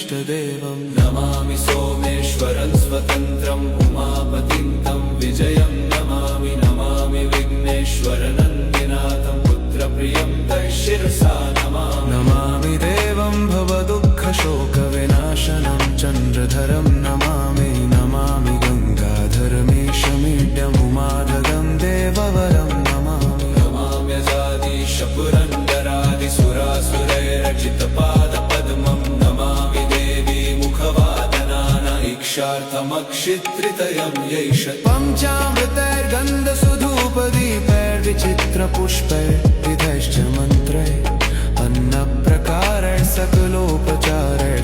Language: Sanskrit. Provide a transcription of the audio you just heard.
इष्टदेवं नमामि सोमेश्वरं स्वतन्त्रं उमापतिं तं विजयं नमामि नमामि विघ्नेश्वरनन्दिनाथं पुत्रप्रियं तैशिरसा नमामि देवं भवदुःखशोकविनाशनं चन्द्रधरं नमामि नमामि गङ्गाधरमीशमीड्यमुमाधगं देववरं नमामि नमाम्यजादिशपुरन्दरादिसुरासुरैरचितपादपद्मं नमामि देवी मुखवादनान इक्षार्थमक्षित्रितयं यैष पञ्चामृतैर्गन्धसुधूपदीपैर्विचित्रपुष्पैर्विधैश्च मन्त्रैः अन्नप्रकारैः सकलोपचारैः